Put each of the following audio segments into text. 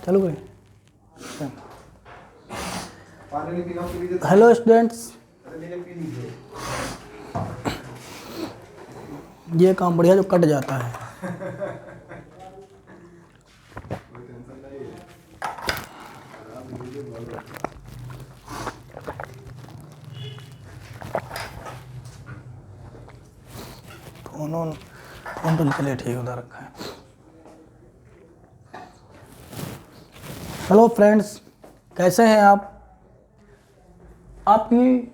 चलो भाई। Hello students, ये काम बढ़िया जो कट जाता है। फोन तो चलिए ठीक उधर रखा है। हेलो फ्रेंड्स, कैसे हैं आप? आपकी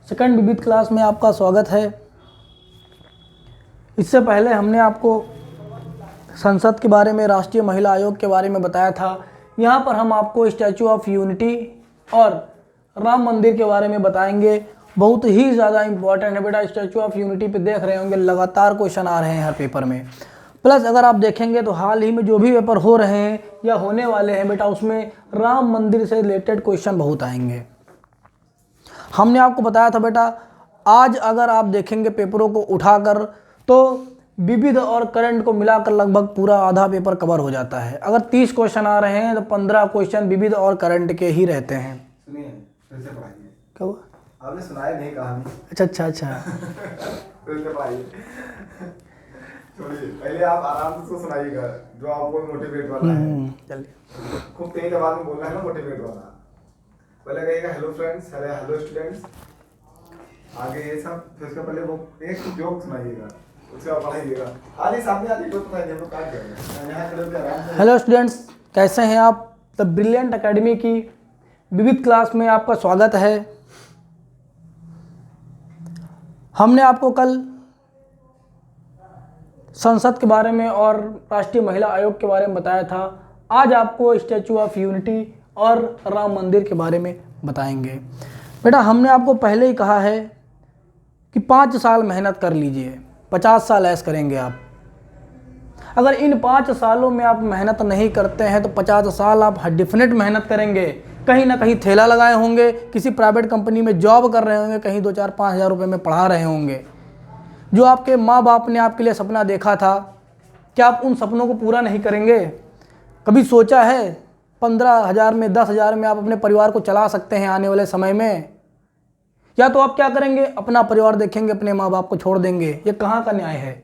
सेकंड विविध क्लास में आपका स्वागत है। इससे पहले हमने आपको संसद के बारे में, राष्ट्रीय महिला आयोग के बारे में बताया था। यहाँ पर हम आपको स्टैचू ऑफ यूनिटी और राम मंदिर के बारे में बताएंगे। बहुत ही ज़्यादा इम्पोर्टेंट है बेटा। स्टैचू ऑफ यूनिटी पे देख रहे होंगे लगातार क्वेश्चन आ रहे हैं हर पेपर में। प्लस अगर आप देखेंगे तो हाल ही में जो भी पेपर हो रहे हैं या होने वाले हैं बेटा, उसमें राम मंदिर से रिलेटेड क्वेश्चन बहुत आएंगे। हमने आपको बताया था बेटा, आज अगर आप देखेंगे पेपरों को उठाकर तो विविध और करंट को मिलाकर लगभग पूरा आधा पेपर कवर हो जाता है। अगर 30 क्वेश्चन आ रहे हैं तो 15 क्वेश्चन विविध और करंट के ही रहते हैं। सुनिए, फिर से पढ़ाइए। क्या हुआ? आपने सुनाया नहीं कहानी। अच्छा। फिर से पढ़ाइए। छोड़िए, पहले आप आराम से सुनाइएगा जो आपको मोटिवेट वाला है। चलिए, खूब तेज आवाज में बोलना है ना, मोटिवेट वाला। पहले कहिएगा हेलो फ्रेंड्स, हेलो स्टूडेंट्स, आगे ये सब। फिर उसके पहले वो एक जोक सुनाइएगा, उसके बाद पढ़ाइएगा। आगे सामने आगे जोक सुनाइए, हम लोग काट जाएंगे। यहाँ खड़े होकर आराम से। हेलो स्टूडेंट्स, कैसे हैं आप? द ब्रिलियंट एकेडमी की विविध क्लास में आपका स्वागत है। हमने आपको कल संसद के बारे में और राष्ट्रीय महिला आयोग के बारे में बताया था। आज आपको स्टैचू ऑफ यूनिटी और राम मंदिर के बारे में बताएंगे। बेटा, हमने आपको पहले ही कहा है कि 5 साल मेहनत कर लीजिए, 50 साल ऐश करेंगे आप। अगर इन 5 सालों में आप मेहनत नहीं करते हैं तो 50 साल आप डेफिनेट मेहनत करेंगे। कहीं ना कहीं ठेला लगाए होंगे, किसी प्राइवेट कंपनी में जॉब कर रहे होंगे, कहीं 2-4-5 हज़ार रुपये में पढ़ा रहे होंगे। जो आपके माँ बाप ने आपके लिए सपना देखा था, क्या आप उन सपनों को पूरा नहीं करेंगे? कभी सोचा है 15,000 में, 10,000 में आप अपने परिवार को चला सकते हैं आने वाले समय में? या तो आप क्या करेंगे, अपना परिवार देखेंगे, अपने माँ बाप को छोड़ देंगे? ये कहाँ का न्याय है?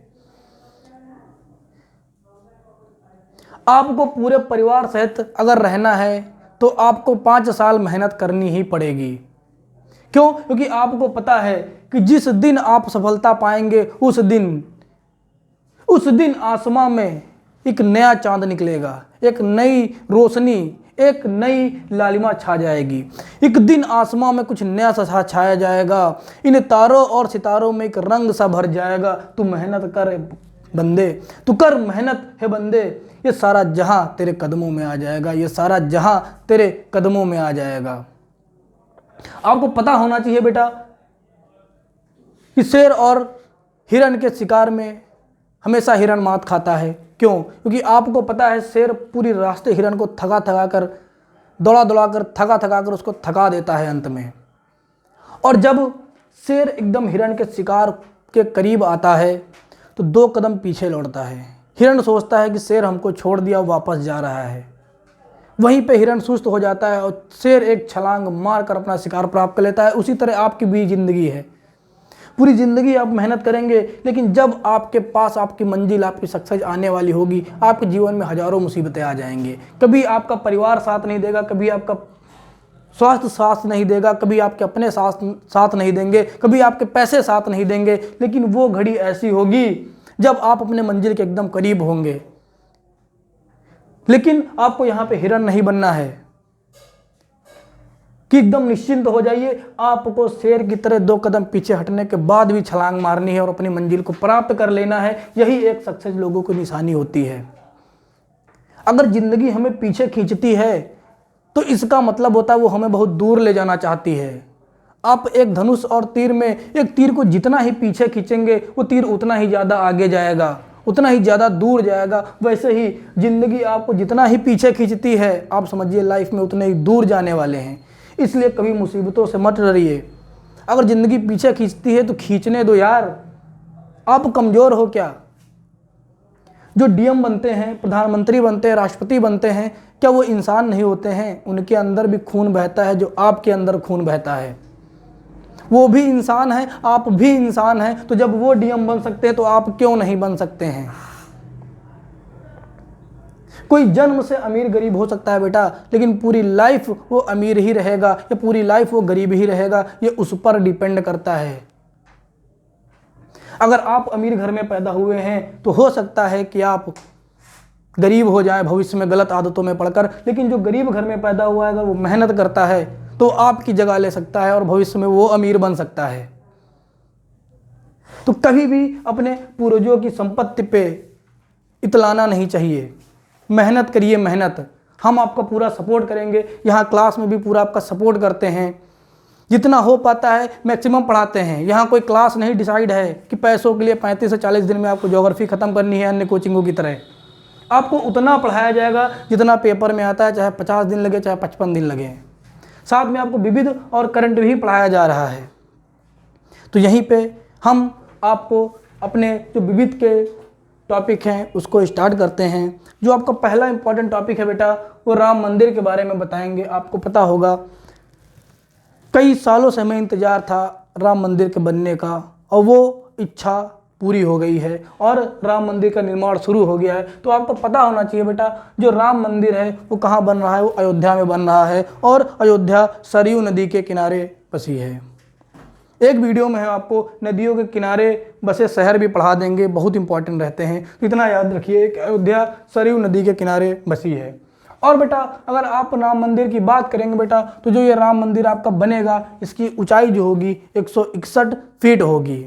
आपको पूरे परिवार सहित अगर रहना है तो आपको 5 साल मेहनत करनी ही पड़ेगी। क्यों? क्योंकि आपको पता है कि जिस दिन आप सफलता पाएंगे उस दिन आसमां में एक नया चांद निकलेगा, एक नई रोशनी, एक नई लालिमा छा जाएगी। एक दिन आसमां में कुछ नया सा छाया जाएगा, इन तारों और सितारों में एक रंग सा भर जाएगा। तू मेहनत कर बंदे, तू कर मेहनत है बंदे, ये सारा जहां तेरे कदमों में आ जाएगा, ये सारा जहां तेरे कदमों में आ जाएगा। आपको पता होना चाहिए बेटा कि शेर और हिरण के शिकार में हमेशा हिरण मात खाता है। क्यों? क्योंकि आपको पता है शेर पूरी रास्ते हिरण को थका कर, दौड़ा कर उसको थका देता है अंत में। और जब शेर एकदम हिरण के शिकार के करीब आता है तो 2 कदम पीछे लौटता है। हिरण सोचता है कि शेर हमको छोड़ दिया, वापस जा रहा है। वहीं पे हिरण सुस्त हो जाता है और शेर एक छलांग मारकर अपना शिकार प्राप्त कर लेता है। उसी तरह आपकी भी जिंदगी है। पूरी ज़िंदगी आप मेहनत करेंगे, लेकिन जब आपके पास आपकी मंजिल, आपकी सक्सेस आने वाली होगी, आपके जीवन में हज़ारों मुसीबतें आ जाएंगे। कभी आपका परिवार साथ नहीं देगा, कभी आपका स्वास्थ्य साथ नहीं देगा, कभी आपके अपने साथ नहीं देंगे, कभी आपके पैसे साथ नहीं देंगे। लेकिन वो घड़ी ऐसी होगी जब आप अपने मंजिल के एकदम करीब होंगे। लेकिन आपको यहाँ पे हिरण नहीं बनना है कि एकदम निश्चिंत हो जाइए। आपको शेर की तरह 2 कदम पीछे हटने के बाद भी छलांग मारनी है और अपनी मंजिल को प्राप्त कर लेना है। यही एक सक्सेस लोगों की निशानी होती है। अगर जिंदगी हमें पीछे खींचती है तो इसका मतलब होता है वो हमें बहुत दूर ले जाना चाहती है। आप एक धनुष और तीर में, एक तीर को जितना ही पीछे खींचेंगे वो तीर उतना ही ज़्यादा आगे जाएगा, उतना ही ज़्यादा दूर जाएगा। वैसे ही जिंदगी आपको जितना ही पीछे खींचती है, आप समझिए लाइफ में उतने ही दूर जाने वाले हैं। इसलिए कभी मुसीबतों से मत डरिए। अगर ज़िंदगी पीछे खींचती है तो खींचने दो यार, आप कमज़ोर हो क्या? जो डीएम बनते हैं, प्रधानमंत्री बनते हैं, राष्ट्रपति बनते हैं, क्या वो इंसान नहीं होते हैं? उनके अंदर भी खून बहता है जो आपके अंदर खून बहता है। वो भी इंसान है, आप भी इंसान हैं। तो जब वो डीएम बन सकते हैं तो आप क्यों नहीं बन सकते हैं? कोई जन्म से अमीर गरीब हो सकता है बेटा, लेकिन पूरी लाइफ वो अमीर ही रहेगा या पूरी लाइफ वो गरीब ही रहेगा, ये उस पर डिपेंड करता है। अगर आप अमीर घर में पैदा हुए हैं तो हो सकता है कि आप गरीब हो जाए भविष्य में गलत आदतों में पड़कर, लेकिन जो गरीब घर में पैदा हुआ है अगर वो मेहनत करता है तो आपकी जगह ले सकता है और भविष्य में वो अमीर बन सकता है। तो कभी भी अपने पूर्वजों की संपत्ति पे इतलाना नहीं चाहिए। मेहनत करिए, मेहनत। हम आपका पूरा सपोर्ट करेंगे, यहाँ क्लास में भी पूरा आपका सपोर्ट करते हैं, जितना हो पाता है मैक्सिमम पढ़ाते हैं। यहाँ कोई क्लास नहीं डिसाइड है कि पैसों के लिए 35 से 40 दिन में आपको ज्योग्राफी ख़त्म करनी है अन्य कोचिंगों की तरह। आपको उतना पढ़ाया जाएगा जितना पेपर में आता है, चाहे 50 दिन लगे चाहे 55 दिन लगे। साथ में आपको विविध और करंट भी पढ़ाया जा रहा है। तो यहीं पे हम आपको अपने जो विविध के टॉपिक हैं उसको स्टार्ट करते हैं। जो आपका पहला इंपॉर्टेंट टॉपिक है बेटा, वो राम मंदिर के बारे में बताएंगे। आपको पता होगा कई सालों से हमें इंतज़ार था राम मंदिर के बनने का, और वो इच्छा पूरी हो गई है और राम मंदिर का निर्माण शुरू हो गया है। तो आपको पता होना चाहिए बेटा, जो राम मंदिर है वो कहाँ बन रहा है, वो अयोध्या में बन रहा है, और अयोध्या सरयू नदी के किनारे बसी है। एक वीडियो में हम आपको नदियों के किनारे बसे शहर भी पढ़ा देंगे, बहुत इंपॉर्टेंट रहते हैं। तो इतना याद रखिए कि अयोध्या सरयू नदी के किनारे बसी है। और बेटा अगर आप राम मंदिर की बात करेंगे बेटा, तो जो ये राम मंदिर आपका बनेगा इसकी ऊंचाई जो होगी 161 फीट होगी।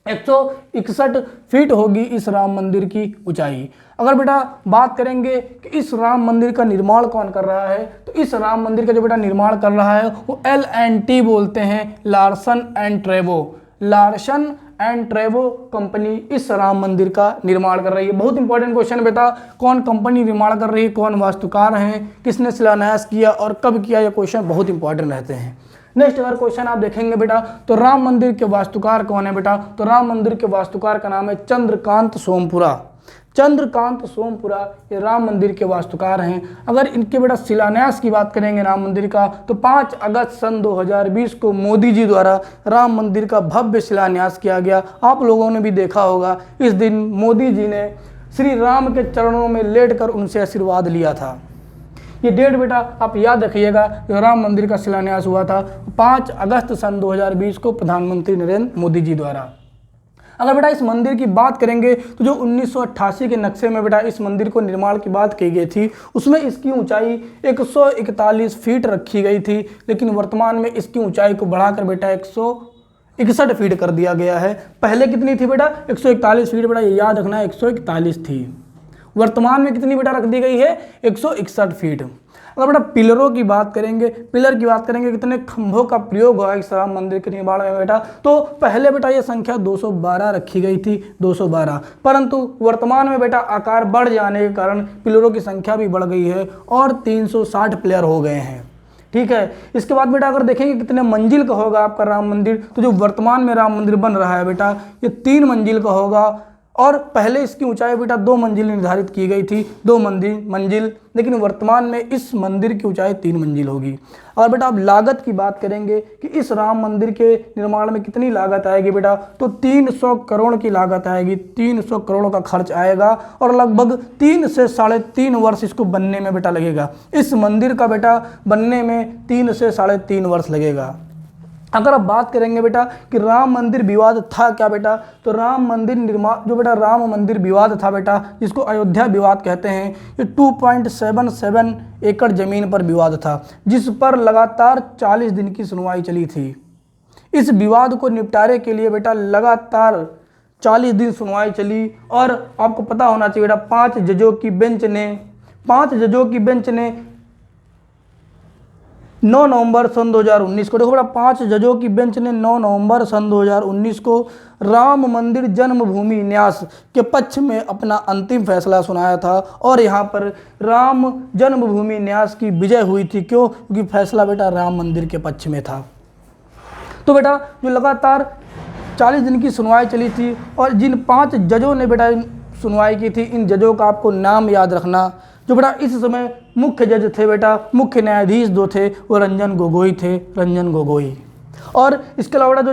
161 फीट होगी इस राम मंदिर की ऊंचाई। अगर बेटा बात करेंगे कि इस राम मंदिर का निर्माण कौन कर रहा है, तो इस राम मंदिर का जो बेटा निर्माण कर रहा है वो L&T बोलते हैं, Larsen and Toubro. Larsen and Toubro company इस राम मंदिर का निर्माण कर रही है। बहुत इंपॉर्टेंट क्वेश्चन बेटा, कौन कंपनी निर्माण कर रही है, कौन वास्तुकार हैं, किसने शिलान्यास किया और कब किया, ये क्वेश्चन बहुत इंपॉर्टेंट रहते हैं। नेक्स्ट अगर क्वेश्चन आप देखेंगे बेटा, तो राम मंदिर के वास्तुकार कौन है बेटा, तो राम मंदिर के वास्तुकार का नाम है चंद्रकांत सोमपुरा। चंद्रकांत सोमपुरा ये राम मंदिर के वास्तुकार हैं। अगर इनके बेटा शिलान्यास की बात करेंगे राम मंदिर का, तो 5 अगस्त सन 2020 को मोदी जी द्वारा राम मंदिर का भव्य शिलान्यास किया गया। आप लोगों ने भी देखा होगा, इस दिन मोदी जी ने श्री राम के चरणों में लेटकर उनसे आशीर्वाद लिया था। ये डेट बेटा आप याद रखिएगा, जो राम मंदिर का शिलान्यास हुआ था 5 अगस्त सन 2020 को प्रधानमंत्री नरेंद्र मोदी जी द्वारा। अगर बेटा इस मंदिर की बात करेंगे तो जो 1988 के नक्शे में बेटा इस मंदिर को निर्माण की बात की गई थी, उसमें इसकी ऊंचाई 141 फीट रखी गई थी, लेकिन वर्तमान में इसकी ऊंचाई को बढ़ाकर बेटा 161 फीट कर दिया गया है। पहले कितनी थी बेटा, 141 फीट बेटा, ये याद रखना है 141 थी। वर्तमान में कितनी बेटा रख दी गई है, 161 फीट। अगर बेटा पिलरों की बात करेंगे, पिलर की बात करेंगे, कितने खंभों का प्रयोग हुआ इस राम मंदिर के निर्माण में बेटा, तो पहले बेटा ये संख्या 212 रखी गई थी, 212, परंतु वर्तमान में बेटा आकार बढ़ जाने के कारण पिलरों की संख्या भी बढ़ गई है और 360 पिलर हो गए हैं। ठीक है। इसके बाद बेटा अगर देखेंगे कितने मंजिल का होगा आपका राम मंदिर, तो जो वर्तमान में राम मंदिर बन रहा है बेटा ये 3 मंजिल का होगा, और पहले इसकी ऊंचाई बेटा 2 मंजिल निर्धारित की गई थी, 2 मंजिल, लेकिन वर्तमान में इस मंदिर की ऊंचाई 3 मंजिल होगी। और बेटा अब लागत की बात करेंगे कि इस राम मंदिर के निर्माण में कितनी लागत आएगी बेटा, तो 300 करोड़ की लागत आएगी, 300 करोड़ का खर्च आएगा, और लगभग 3 से 3.5 वर्ष इसको बनने में बेटा लगेगा। इस मंदिर का बेटा बनने में 3 से 3.5 वर्ष लगेगा। अगर आप बात करेंगे बेटा कि राम मंदिर विवाद था क्या बेटा, तो राम मंदिर निर्माण जो बेटा राम मंदिर विवाद था बेटा, जिसको अयोध्या विवाद कहते हैं, ये 2.77 एकड़ ज़मीन पर विवाद था, जिस पर लगातार 40 दिन की सुनवाई चली थी। इस विवाद को निपटारे के लिए बेटा लगातार 40 दिन सुनवाई चली, और आपको पता होना चाहिए बेटा 5 जजों की बेंच ने 9 नवंबर सन 2019 को, देखो बेटा 5 जजों की बेंच ने 9 नवंबर सन 2019 को राम मंदिर जन्मभूमि न्यास के पक्ष में अपना अंतिम फैसला सुनाया था, और यहाँ पर राम जन्मभूमि न्यास की विजय हुई थी। क्यों? क्योंकि फैसला बेटा राम मंदिर के पक्ष में था। तो बेटा जो लगातार 40 दिन की सुनवाई चली थी, और जिन 5 जजों ने बेटा सुनवाई की थी। इन जजों का आपको नाम याद रखना। जो बेटा इस समय मुख्य जज थे बेटा, मुख्य न्यायाधीश जो थे वो रंजन गोगोई थे, रंजन गोगोई। और इसके अलावा जो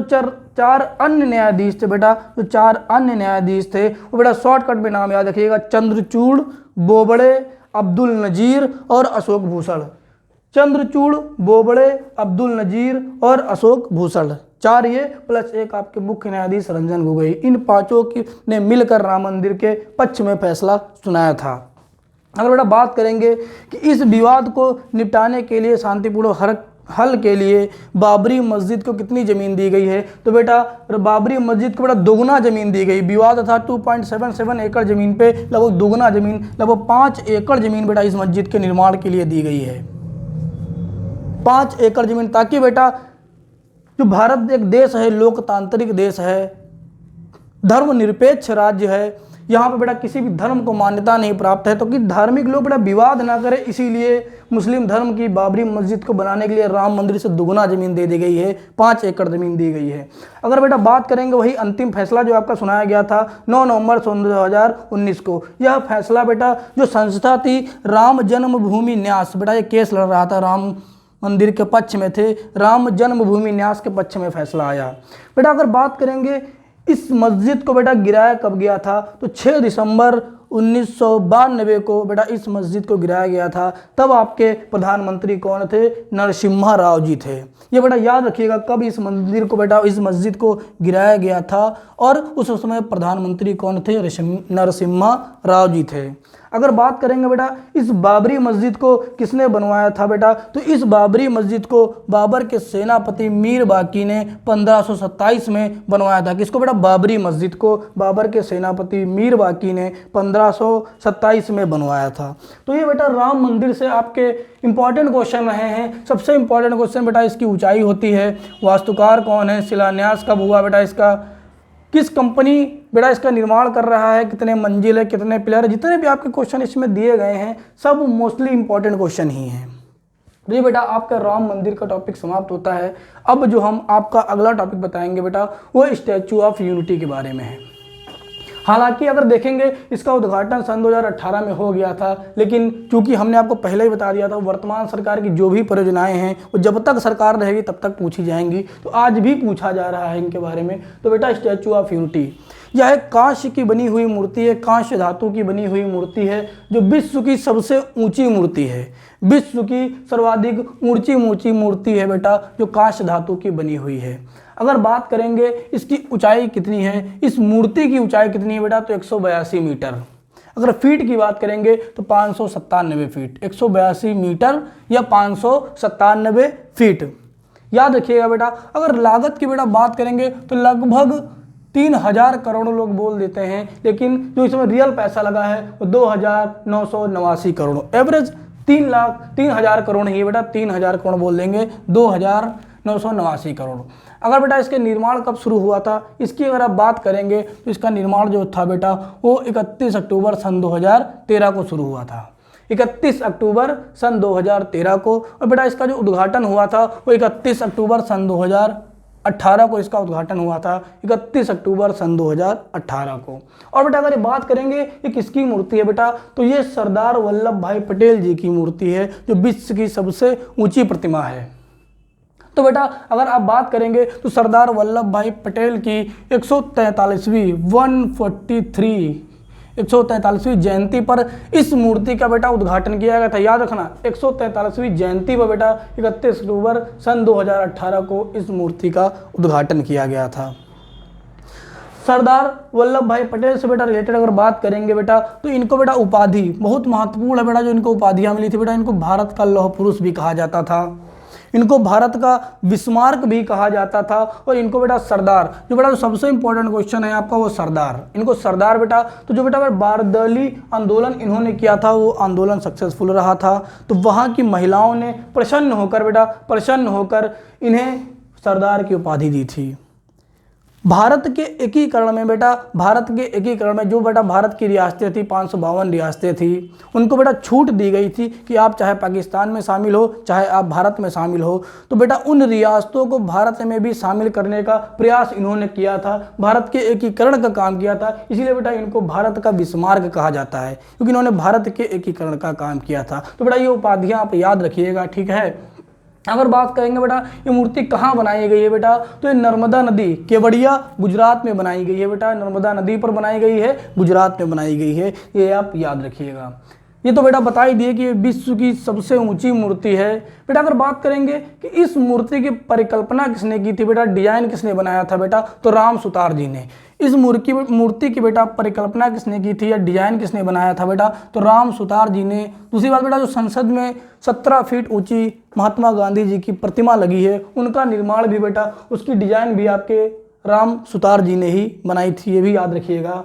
चार अन्य न्यायाधीश थे बेटा, जो 4 अन्य न्यायाधीश थे वो बेटा शॉर्टकट में नाम याद रखिएगा, चंद्रचूड़, बोबड़े, अब्दुल नजीर और अशोक भूषण। चंद्रचूड़, बोबड़े, अब्दुल नजीर और अशोक भूषण, 4 ये प्लस एक आपके मुख्य न्यायाधीश रंजन गोगोई। इन 5 की ने मिलकर राम मंदिर के पक्ष में फैसला सुनाया था। अगर बेटा बात करेंगे कि इस विवाद को निपटाने के लिए शांतिपूर्ण हल के लिए बाबरी मस्जिद को कितनी ज़मीन दी गई है, तो बेटा बाबरी मस्जिद को बेटा दोगुना ज़मीन दी गई। विवाद था 2.77 एकड़ ज़मीन पे लगभग दोगुना ज़मीन, लगभग 5 एकड़ ज़मीन बेटा इस मस्जिद के निर्माण के लिए दी गई है। 5 एकड़ ज़मीन, ताकि बेटा जो भारत एक देश है, लोकतांत्रिक देश है, धर्मनिरपेक्ष राज्य है, यहाँ पर बेटा किसी भी धर्म को मान्यता नहीं प्राप्त है, तो कि धार्मिक लोग बेटा विवाद ना करें, इसीलिए मुस्लिम धर्म की बाबरी मस्जिद को बनाने के लिए राम मंदिर से दुगुना ज़मीन दे दी गई है, 5 एकड़ ज़मीन दी गई है। अगर बेटा बात करेंगे वही अंतिम फैसला जो आपका सुनाया गया था 9 नवंबर 2019 को, यह फैसला बेटा जो संस्था थी राम जन्मभूमि न्यास, बेटा ये केस लड़ रहा था, राम मंदिर के पक्ष में थे, राम जन्मभूमि न्यास के पक्ष में फैसला आया। बेटा अगर बात करेंगे इस मस्जिद को बेटा गिराया कब गया था, तो 6 दिसंबर 1992 को बेटा इस मस्जिद को गिराया गया था। तब आपके प्रधानमंत्री कौन थे, नरसिम्हा राव जी थे। ये बेटा याद रखिएगा कब इस मंदिर को बेटा इस मस्जिद को गिराया गया था, और उस समय प्रधानमंत्री कौन थे, नरसिम्हा राव जी थे। अगर बात करेंगे बेटा इस बाबरी मस्जिद को किसने बनवाया था बेटा, तो इस बाबरी मस्जिद को बाबर के सेनापति मीर बाकी ने 1527 में बनवाया था। किसको बेटा, बाबरी मस्जिद को बाबर के सेनापति मीर बाकी ने 1527 में बनवाया था। तो ये बेटा राम मंदिर से आपके इंपॉर्टेंट क्वेश्चन रहे हैं। सबसे इंपॉर्टेंट क्वेश्चन बेटा इसकी ऊंचाई होती है, वास्तुकार कौन है, शिलान्यास कब हुआ बेटा इसका, किस कंपनी बेटा इसका निर्माण कर रहा है, कितने मंजिल है, कितने पिलर है, जितने भी आपके क्वेश्चन इसमें दिए गए हैं सब मोस्टली इंपॉर्टेंट क्वेश्चन ही हैं। तो ये बेटा आपका राम मंदिर का टॉपिक समाप्त होता है। अब जो हम आपका अगला टॉपिक बताएंगे बेटा वो स्टैचू ऑफ यूनिटी के बारे में है। हालांकि अगर देखेंगे इसका उद्घाटन सन 2018 में हो गया था, लेकिन चूंकि हमने आपको पहले ही बता दिया था वर्तमान सरकार की जो भी परियोजनाएं हैं वो जब तक सरकार रहेगी तब तक पूछी जाएंगी, तो आज भी पूछा जा रहा है इनके बारे में। तो बेटा स्टैचू ऑफ यूनिटी यह एक कांस्य की बनी हुई मूर्ति है, कांस्य धातु की बनी हुई मूर्ति है, जो विश्व की सबसे ऊंची मूर्ति है, विश्व की सर्वाधिक ऊंची मूर्ति है बेटा, जो कांस्य धातु की बनी हुई है। अगर बात करेंगे इसकी ऊंचाई कितनी है, इस मूर्ति की ऊंचाई कितनी है बेटा, तो 182 मीटर। अगर फीट की बात करेंगे तो 597 फीट, 182 मीटर या 597 फीट। याद रखिएगा बेटा। अगर लागत की बेटा बात करेंगे तो लगभग 3000 करोड़ लोग बोल देते हैं, लेकिन जो इसमें रियल पैसा लगा है वो 2989 करोड़, एवरेज 3,00,000 करोड़ ही है बेटा, 3000 करोड़ बोल देंगे, 2989 करोड़। अगर बेटा इसके निर्माण कब शुरू हुआ था, इसकी अगर आप बात करेंगे तो इसका निर्माण जो था बेटा वो 31 अक्टूबर सन 2013 को शुरू हुआ था, 31 अक्टूबर सन 2013 को। और बेटा इसका जो उद्घाटन हुआ था वो 31 अक्टूबर सन 2018 को इसका उद्घाटन हुआ था, 31 अक्टूबर सन 2018 को। और बेटा अगर ये बात करेंगे ये किसकी मूर्ति है बेटा, तो ये सरदार वल्लभ भाई पटेल जी की मूर्ति है, जो विश्व की सबसे ऊंची प्रतिमा है। तो बेटा अगर आप बात करेंगे तो सरदार वल्लभ भाई पटेल की 143वीं जयंती पर इस मूर्ति का बेटा उद्घाटन किया गया था। याद रखना 143वीं जयंती पर बेटा 31 अक्टूबर सन 2018 को इस मूर्ति का उद्घाटन किया गया था। सरदार वल्लभ भाई पटेल से बेटा रिलेटेड अगर बात करेंगे बेटा तो इनको बेटा उपाधि बहुत महत्वपूर्ण है बेटा, जो इनको उपाधियां मिली थी बेटा, इनको भारत का लौह पुरुष भी कहा जाता था, इनको भारत का बिस्मार्क भी कहा जाता था, और इनको बेटा सरदार, जो बेटा सबसे इंपॉर्टेंट क्वेश्चन है आपका वो सरदार, इनको सरदार बेटा, तो जो बेटा बारदली आंदोलन इन्होंने किया था वो आंदोलन सक्सेसफुल रहा था, तो वहाँ की महिलाओं ने प्रसन्न होकर इन्हें सरदार की उपाधि दी थी। भारत के एकीकरण में बेटा, भारत के एकीकरण में जो बेटा भारत की रियासतें थी, 552 रियासतें थी, उनको बेटा छूट दी गई थी कि आप चाहे पाकिस्तान में शामिल हो, चाहे आप भारत में शामिल हो। तो बेटा उन रियासतों को भारत में भी शामिल करने का प्रयास इन्होंने किया था, भारत के एकीकरण का काम किया था। इसीलिए बेटा इनको भारत का बिस्मार्क कहा जाता है, क्योंकि इन्होंने भारत के एकीकरण का काम किया था। तो बेटा ये उपाधियाँ आप याद रखिएगा, ठीक है। अगर बात करेंगे बेटा ये मूर्ति कहाँ बनाई गई है बेटा, तो ये नर्मदा नदी, केवड़िया, गुजरात में बनाई गई है बेटा। नर्मदा नदी पर बनाई गई है, गुजरात में बनाई गई है, ये आप याद रखिएगा। ये तो बेटा बता ही दिए कि विश्व की सबसे ऊंची मूर्ति है। बेटा अगर बात करेंगे कि इस मूर्ति की परिकल्पना किसने की थी बेटा, डिजाइन किसने बनाया था बेटा, तो राम सुतार जी ने। इस मूर्ति की बेटा परिकल्पना किसने की थी या डिजाइन किसने बनाया था बेटा, तो राम सुतार जी ने। दूसरी बात बेटा, जो संसद में 17 फीट ऊंची महात्मा गांधी जी की प्रतिमा लगी है, उनका निर्माण भी बेटा, उसकी डिजाइन भी आपके राम सुतार जी ने ही बनाई थी, ये भी याद रखिएगा।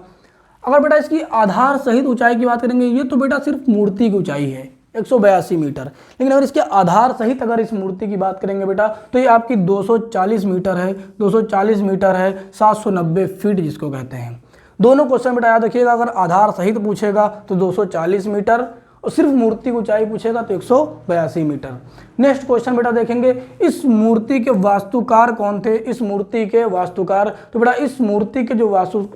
अगर बेटा इसकी आधार सहित ऊंचाई की बात करेंगे, ये तो बेटा सिर्फ मूर्ति की ऊंचाई है 182 मीटर, लेकिन अगर इसके आधार सहित अगर इस मूर्ति की बात करेंगे बेटा, तो ये आपकी 240 मीटर है, 240 मीटर है, 790 फीट जिसको कहते हैं। दोनों क्वेश्चन बेटा याद रखिएगा, अगर आधार सहित पूछेगा तो 240 मीटर और सिर्फ मूर्ति की ऊंचाई पूछेगा तो 182 मीटर। नेक्स्ट क्वेश्चन बेटा देखेंगे, इस मूर्ति के वास्तुकार कौन थे, इस मूर्ति के वास्तुकार। तो बेटा इस मूर्ति के जो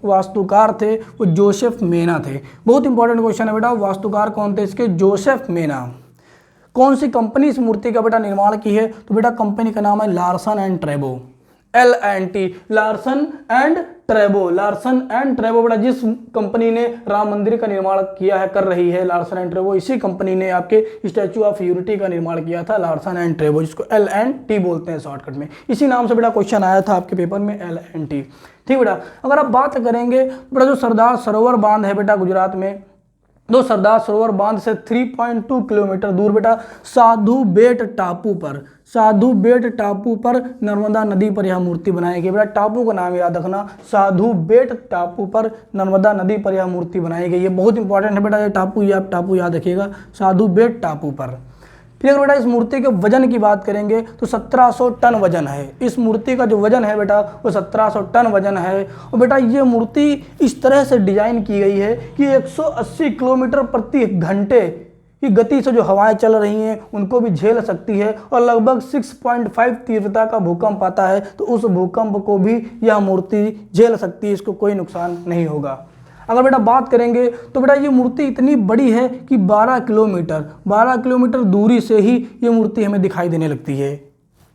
वास्तुकार थे वो जोसेफ मेना थे। बहुत इंपॉर्टेंट क्वेश्चन है बेटा, वास्तुकार कौन थे इसके, जोसेफ मेना। कौन सी कंपनी इस मूर्ति का बेटा निर्माण की है, तो बेटा कंपनी का नाम है लार्सन एंड ट्रेबो, LNT, लार्सन एंड ट्रेबो। लार्सन एंड ट्रेबो बेटा जिस कंपनी ने राम मंदिर का निर्माण किया है, कर रही है, लार्सन एंड ट्रेबो, इसी कंपनी ने आपके स्टैचू ऑफ यूनिटी का निर्माण किया था, लार्सन एंड ट्रेबो, जिसको LNT बोलते हैं शॉर्टकट में। इसी नाम से बेटा क्वेश्चन आया था आपके पेपर में, LNT। ठीक बेटा, अगर आप बात करेंगे बेटा जो सरदार सरोवर बांध है बेटा गुजरात में, दो सरदार सरोवर बांध से 3.2 किलोमीटर दूर बेटा साधु बेट टापू पर, साधु बेट टापू पर नर्मदा नदी पर यह मूर्ति बनाई गई। बेटा टापू का नाम याद रखना, साधु बेट टापू पर नर्मदा नदी पर यह मूर्ति बनाई गई है। बहुत इंपॉर्टेंट है बेटा ये टापू, ये आप टापू याद रखिएगा, साधु बेट टापू पर। फिर अगर बेटा इस मूर्ति के वजन की बात करेंगे तो 1700 टन वजन है। इस मूर्ति का जो वजन है बेटा वो 1700 टन वजन है। और बेटा ये मूर्ति इस तरह से डिजाइन की गई है कि 180 किलोमीटर प्रति घंटे की गति से जो हवाएं चल रही हैं उनको भी झेल सकती है, और लगभग 6.5 तीव्रता का भूकंप आता है तो उस भूकंप को भी यह मूर्ति झेल सकती है, इसको कोई नुकसान नहीं होगा। अगर बेटा बात करेंगे तो बेटा ये मूर्ति इतनी बड़ी है कि 12 किलोमीटर दूरी से ही ये मूर्ति हमें दिखाई देने लगती है,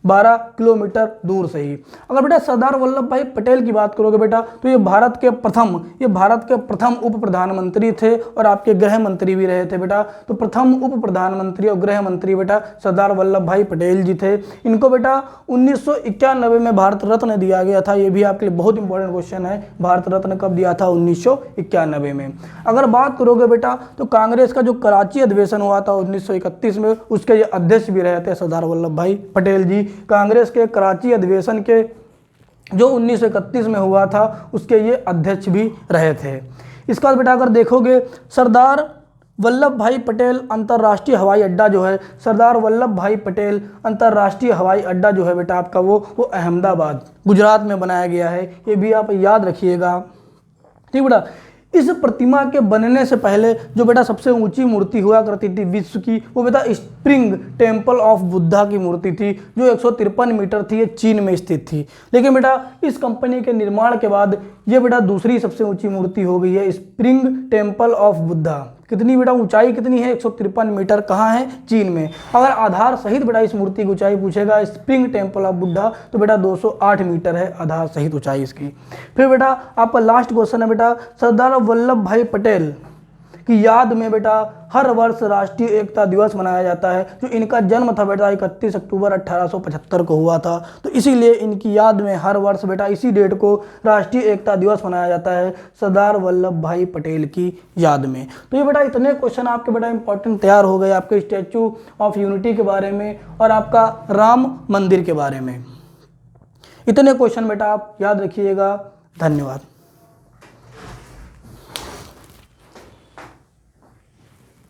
12 किलोमीटर दूर से ही। अगर बेटा सरदार वल्लभ भाई पटेल की बात करोगे बेटा तो ये भारत के प्रथम उप प्रधानमंत्री थे और आपके गृह मंत्री भी रहे थे बेटा। तो प्रथम उप प्रधानमंत्री और गृह मंत्री बेटा सरदार वल्लभ भाई पटेल जी थे। इनको बेटा 1991 में भारत रत्न दिया गया था। ये भी आपके लिए बहुत इंपॉर्टेंट क्वेश्चन है, भारत रत्न कब दिया था, 1991 में। अगर बात करोगे बेटा तो कांग्रेस का जो कराची अधिवेशन हुआ था 1931 में, उसके ये अध्यक्ष भी रहे थे सरदार वल्लभ भाई पटेल जी। कांग्रेस के कराची अधिवेशन के जो 1931 में हुआ था उसके ये अध्यक्ष भी रहे थे। इसका बेटा अगर देखोगे सरदार वल्लभ भाई पटेल अंतर्राष्ट्रीय हवाई अड्डा जो है, सरदार वल्लभ भाई पटेल अंतर्राष्ट्रीय हवाई अड्डा जो है बेटा आपका वो अहमदाबाद गुजरात में बनाया गया है। ये भी आप याद रखिएगा। ठीक बेटा, इस प्रतिमा के बनने से पहले जो बेटा सबसे ऊंची मूर्ति हुआ करती थी विश्व की, वो बेटा स्प्रिंग टेम्पल ऑफ बुद्धा की मूर्ति थी जो 153 मीटर थी, ये चीन में स्थित थी। लेकिन बेटा इस कंपनी के निर्माण के बाद ये बेटा दूसरी सबसे ऊंची मूर्ति हो गई है स्प्रिंग टेम्पल ऑफ बुद्धा। कितनी बेटा ऊंचाई कितनी है, 153 मीटर, कहाँ है, चीन में। अगर आधार सहित बेटा इस मूर्ति की ऊंचाई पूछेगा स्प्रिंग टेम्पल ऑफ बुद्धा तो बेटा 208 मीटर है आधार सहित ऊंचाई इसकी। फिर बेटा आपका लास्ट क्वेश्चन है बेटा सरदार वल्लभ भाई पटेल की याद में बेटा हर वर्ष राष्ट्रीय एकता दिवस मनाया जाता है। जो इनका जन्म था बेटा 31 अक्टूबर 1875 को हुआ था, तो इसीलिए इनकी याद में हर वर्ष बेटा इसी डेट को राष्ट्रीय एकता दिवस मनाया जाता है सरदार वल्लभ भाई पटेल की याद में। तो ये बेटा इतने क्वेश्चन आपके बेटा इंपॉर्टेंट तैयार हो गए आपके स्टैचू ऑफ यूनिटी के बारे में और आपका राम मंदिर के बारे में। इतने क्वेश्चन बेटा आप याद रखिएगा। धन्यवाद।